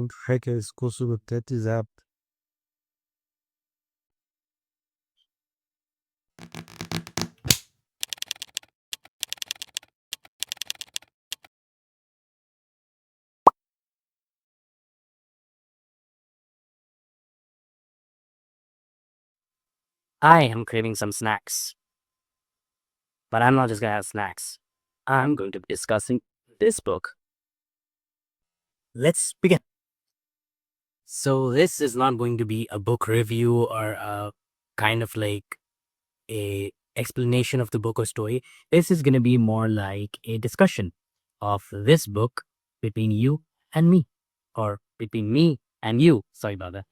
und hackers Kosovo-Tet is up. I am craving some snacks, but I'm not just gonna have snacks. I'm going to be discussing this book. Let's begin. So this is not going to be a book review or a kind of like a explanation of the book or story. This is going to be more like a discussion of this book between you and me, or between me and you. Sorry about that.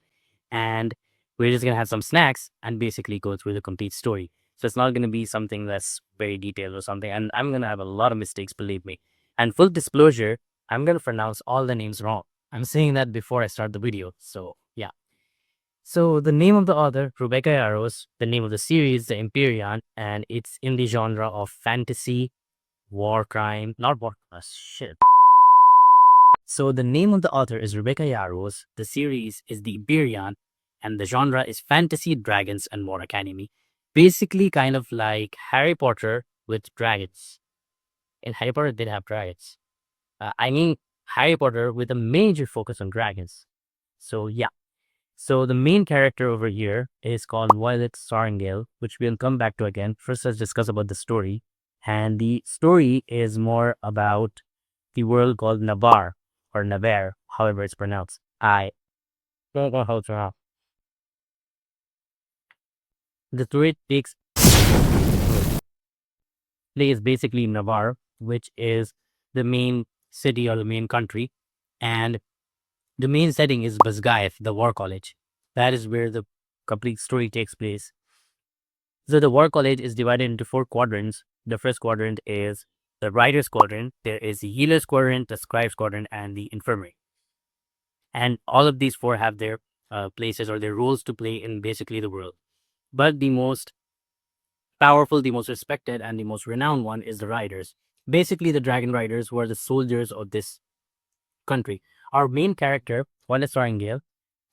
And we're just going to have some snacks and basically go through the complete story. So it's not going to be something that's very detailed or something. And I'm going to have a lot of mistakes, believe me. And full disclosure, I'm going to pronounce all the names wrong. I'm saying that before I start the video. So yeah. So the name of the author, Rebecca Yarros, the name of the series, The Empyrean, and it's in the genre of fantasy, war crime, not war, shit. So the name of the author is Rebecca Yarros, the series is The Empyrean, and the genre is fantasy, dragons, and war academy. Basically kind of like Harry Potter with dragons. In Harry Potter, they have dragons. I mean Harry Potter with a major focus on dragons. So yeah. So the main character over here is called Violet Sorrengail, which we'll come back to again. First, let's discuss about the story. And the story is more about the world called Navarre, or Navarre, however it's pronounced. I don't know how to pronounce. The story takes place basically in Navarre, which is the main city or the main country. And the main setting is Basgaev, the war college. That is where the complete story takes place. So the war college is divided into 4 quadrants. The first quadrant is the writer's quadrant. There is the healer's quadrant, the scribe's quadrant, and the infirmary. And all of these 4 have their places or their roles to play in basically the world. But the most powerful, the most respected, and the most renowned one is the riders. Basically, the dragon riders who are the soldiers of this country. Our main character, Wallace Sorrengail,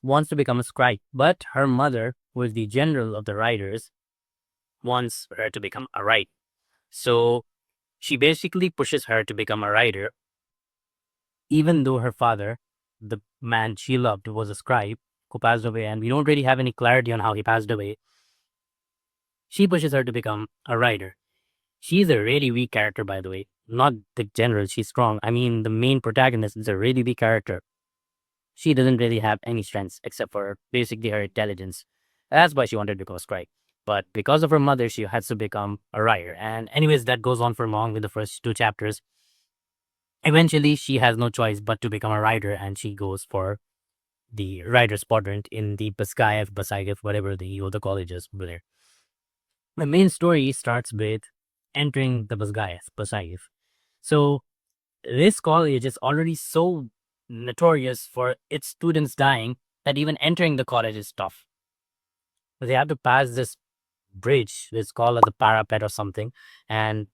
wants to become a scribe, but her mother, who is the general of the riders, wants her to become a writer. So she basically pushes her to become a writer, even though her father, the man she loved, was a scribe who passed away, and we don't really have any clarity on how he passed away. She pushes her to become a writer. She's a really weak character, by the way. Not the general, she's strong. I mean, the main protagonist is a really weak character. She doesn't really have any strengths except for basically her intelligence. That's why she wanted to become a scribe. But because of her mother, she has to become a writer. And anyways, that goes on for long with the first 2 chapters. Eventually, she has no choice but to become a writer, and she goes for the writer's quadrant in the Basayev, whatever the college is there. The main story starts with entering the Basayev. So this college is already so notorious for its students dying that even entering the college is tough. They have to pass this bridge. It's called the parapet or something, and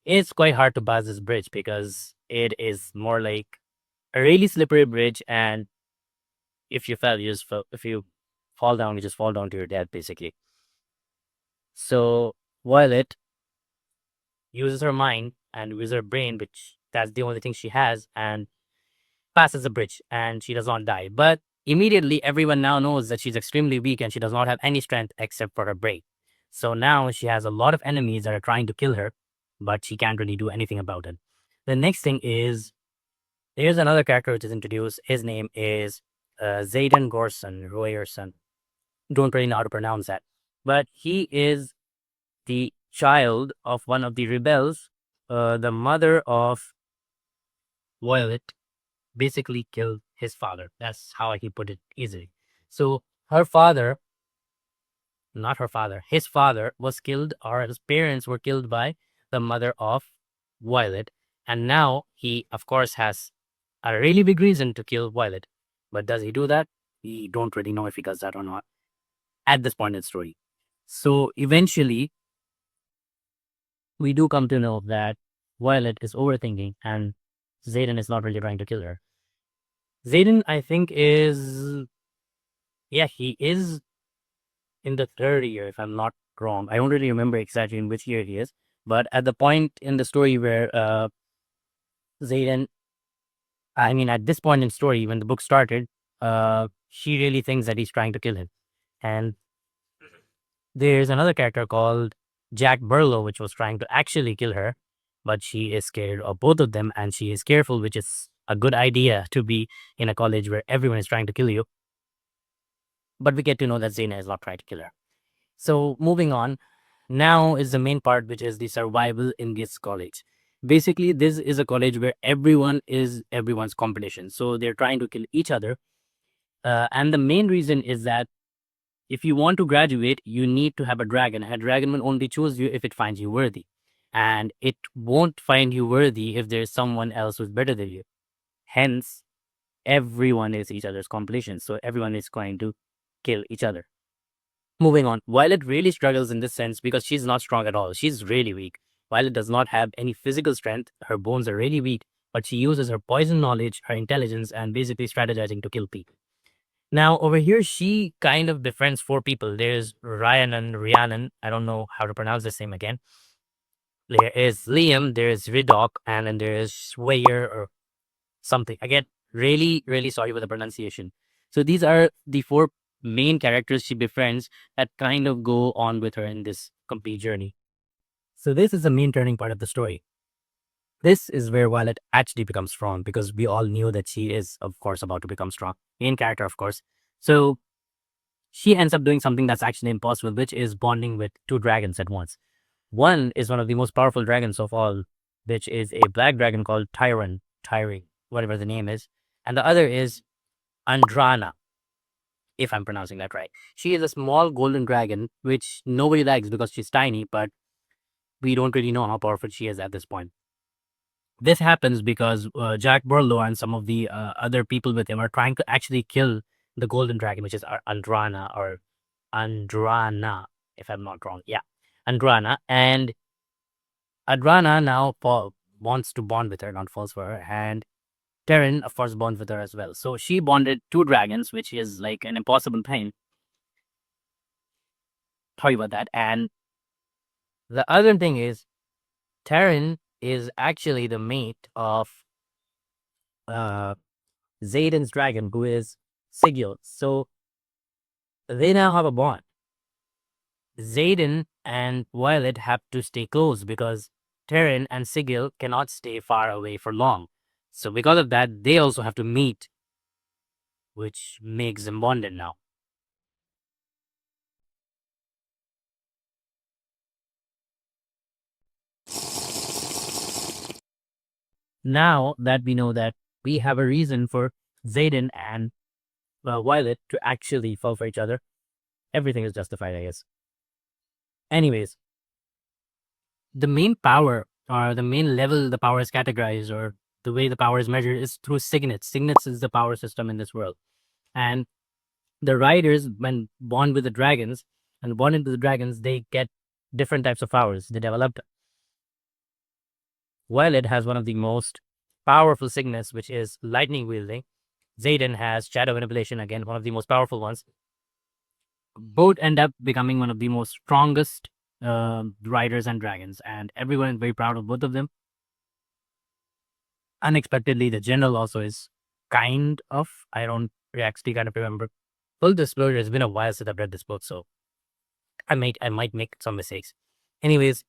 it's quite hard to pass this bridge because it is more like a really slippery bridge, and if you fell, you just fell. If you fall down, you just fall down to your death, basically. So Violet uses her mind and uses her brain, which that's the only thing she has, and passes the bridge, and she does not die. But immediately, everyone now knows that she's extremely weak and she does not have any strength except for her brain. So now she has a lot of enemies that are trying to kill her, but she can't really do anything about it. The next thing is there's another character which is introduced. His name is Zayden Royerson. Don't really know how to pronounce that. But he is the child of one of the rebels. The mother of Violet basically killed his father. That's how he put it easily. So her father, not her father, his father was killed, or his parents were killed by the mother of Violet. And now he, of course, has a really big reason to kill Violet. But does he do that? We don't really know if he does that or not at this point in the story. So eventually, we do come to know that Violet is overthinking and Zayden is not really trying to kill her. Zayden, I think, is, yeah, he is in the third year, if I'm not wrong. I don't really remember exactly in which year he is, but at the point in the story where Zayden, I mean, at this point in story, when the book started, she really thinks that he's trying to kill him. And there's another character called Jack Burlow, which was trying to actually kill her, but she is scared of both of them and she is careful, which is a good idea to be in a college where everyone is trying to kill you. But we get to know that Zena is not trying to kill her. So moving on, now is the main part, which is the survival in this college. Basically, this is a college where everyone is everyone's competition. So they're trying to kill each other. And the main reason is that if you want to graduate, you need to have a dragon. A dragon will only choose you if it finds you worthy. And it won't find you worthy if there's someone else who's better than you. Hence, everyone is each other's competition. So everyone is going to kill each other. Moving on, Violet really struggles in this sense because she's not strong at all. She's really weak. Violet does not have any physical strength. Her bones are really weak, but she uses her poison knowledge, her intelligence, and basically strategizing to kill people. Now, over here, she kind of befriends four people. There's Ryan and Rhiannon. I don't know how to pronounce this name again. There is Liam, there's Vidok, and then there's Swayer or something. I get really, really sorry for the pronunciation. So these are the four main characters she befriends that kind of go on with her in this complete journey. So this is the main turning part of the story. This is where Violet actually becomes strong because we all knew that she is, of course, about to become strong. Main character, of course. So she ends up doing something that's actually impossible, which is bonding with two dragons at once. One is one of the most powerful dragons of all, which is a black dragon called Tyre, whatever the name is. And the other is Andrana, if I'm pronouncing that right. She is a small golden dragon, which nobody likes because she's tiny, but we don't really know how powerful she is at this point. This happens because Jack Burlow and some of the other people with him are trying to actually kill the golden dragon, which is Andrana or Andrana, if I'm not wrong. Yeah, Andrana. And Andrana now wants to bond with her, not falls for her. And Terran, of course, bonds with her as well. So she bonded two dragons, which is like an impossible thing. Sorry about that. And the other thing is, Terran is actually the mate of uh, Zayden's dragon, who is Sigil. So they now have a bond. Zayden and Violet have to stay close because Terran and Sigil cannot stay far away for long. So because of that, they also have to meet, which makes them bonded now. Now that we know that we have a reason for Zayden and Violet to actually fall for each other, everything is justified, I guess. Anyways, the main power or the main level the power is categorized or the way the power is measured is through signets. Signets is the power system in this world. And the riders, when born with the dragons and born into the dragons, they get different types of powers. They developed. Violet has one of the most powerful signets, which is lightning wielding. Zayden has shadow manipulation, again, one of the most powerful ones. Both end up becoming one of the most strongest riders and dragons, and everyone is very proud of both of them. Unexpectedly, the general also is kind of. I don't actually kind of remember. Full disclosure, it's been a while since I've read this book, so I might make some mistakes. Anyways,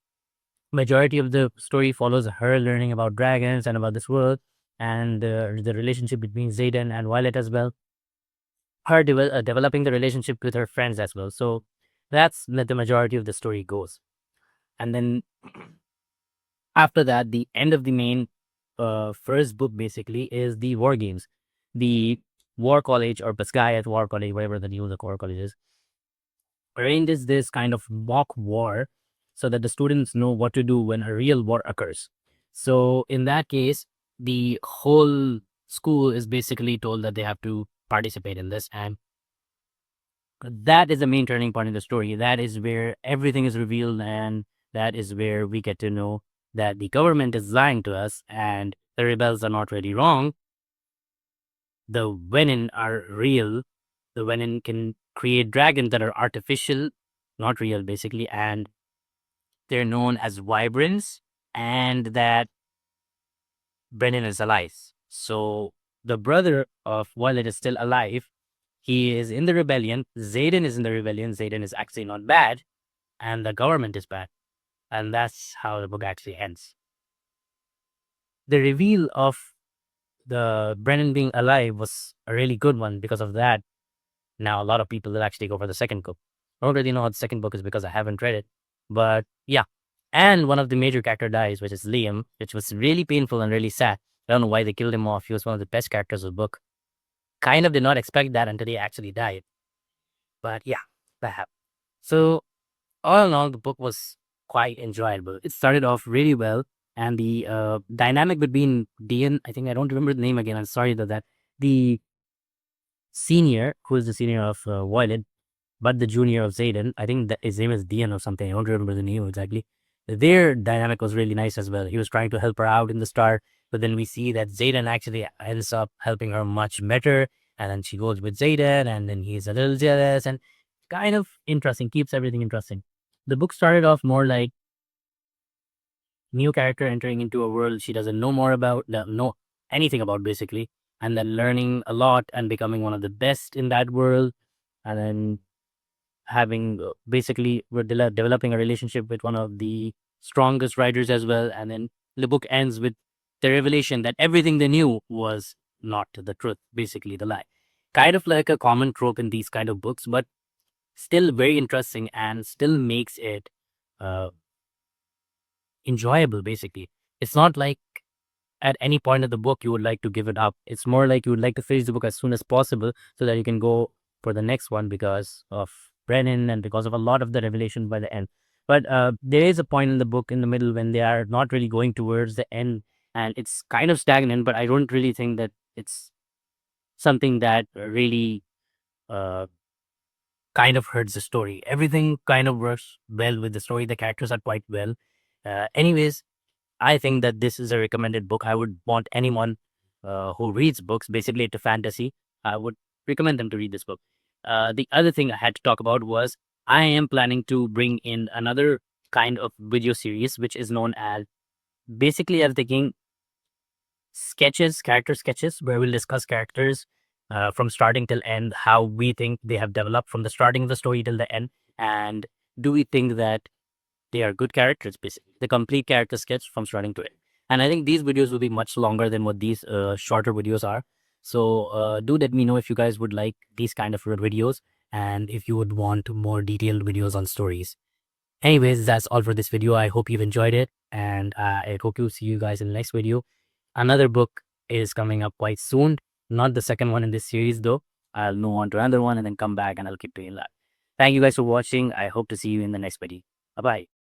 majority of the story follows her learning about dragons and about this world and the relationship between Zayden and Violet as well. Her developing the relationship with her friends as well. So that's the majority of the story goes. And then after that, the end of the main first book basically is the war games. The war college or Basgayat war college, whatever the name of the war college is, arranges this kind of mock war so that the students know what to do when a real war occurs. So in that case, the whole school is basically told that they have to participate in this, and that is the main turning point in the story. That is where everything is revealed, and that is where we get to know that the government is lying to us and the rebels are not really wrong. the venom are real. The venom can create dragons that are artificial, not real, basically, and they're known as vibrants, and that Brennan is alive. So the brother of Violet is still alive. He is in the rebellion. Zayden is in the rebellion. Zayden is actually not bad, and the government is bad. And that's how the book actually ends. The reveal of the Brennan being alive was a really good one because of that. Now, a lot of people will actually go for the second book. I don't really know how the second book is because I haven't read it. But yeah. And one of the major character dies, which is Liam, which was really painful and really sad. I don't know why they killed him off. He was one of the best characters of the book. Kind of did not expect that until he actually died. But yeah, that happened. So all in all, the book was quite enjoyable. It started off really well, and the dynamic between Dean, I think I don't remember the name again. I'm sorry about that. The senior, who is the senior of Violet, but the junior of Zayden, I think that his name is Dean or something. I don't remember the name exactly. Their dynamic was really nice as well. He was trying to help her out in the start, but then we see that Zayden actually ends up helping her much better, and then she goes with Zayden, and then he's a little jealous, and kind of interesting, keeps everything interesting. The book started off more like new character entering into a world she doesn't know more about, know anything about basically, and then learning a lot and becoming one of the best in that world, and then having basically we're developing a relationship with one of the strongest writers as well, and then the book ends with the revelation that everything they knew was not the truth, basically the lie. Kind of like a common trope in these kind of books, but still very interesting and still makes it uh, enjoyable. Basically, it's not like at any point of the book you would like to give it up. It's more like you would like to finish the book as soon as possible so that you can go for the next one because of Brennan and because of a lot of the revelation by the end. But there is a point in the book in the middle when they are not really going towards the end, and it's kind of stagnant, but I don't really think that it's something that really uh, kind of hurts the story. Everything kind of works well with the story. The characters are quite well. Anyways, I think that this is a recommended book. I would want anyone who reads books, basically to fantasy, I would recommend them to read this book. The other thing I had to talk about was I am planning to bring in another kind of video series, which is known as basically I'm thinking sketches, character sketches, where we'll discuss characters from starting till end, how we think they have developed from the starting of the story till the end, and do we think that they are good characters, basically. The complete character sketch from starting to end. And I think these videos will be much longer than what these shorter videos are. So do let me know if you guys would like these kind of videos and if you would want more detailed videos on stories. Anyways, that's all for this video. I hope you've enjoyed it, and I hope to see you guys in the next video. Another book is coming up quite soon. Not the second one in this series, though. I'll move on to another one and then come back and I'll keep doing that. Thank you guys for watching. I hope to see you in the next video. Bye-bye.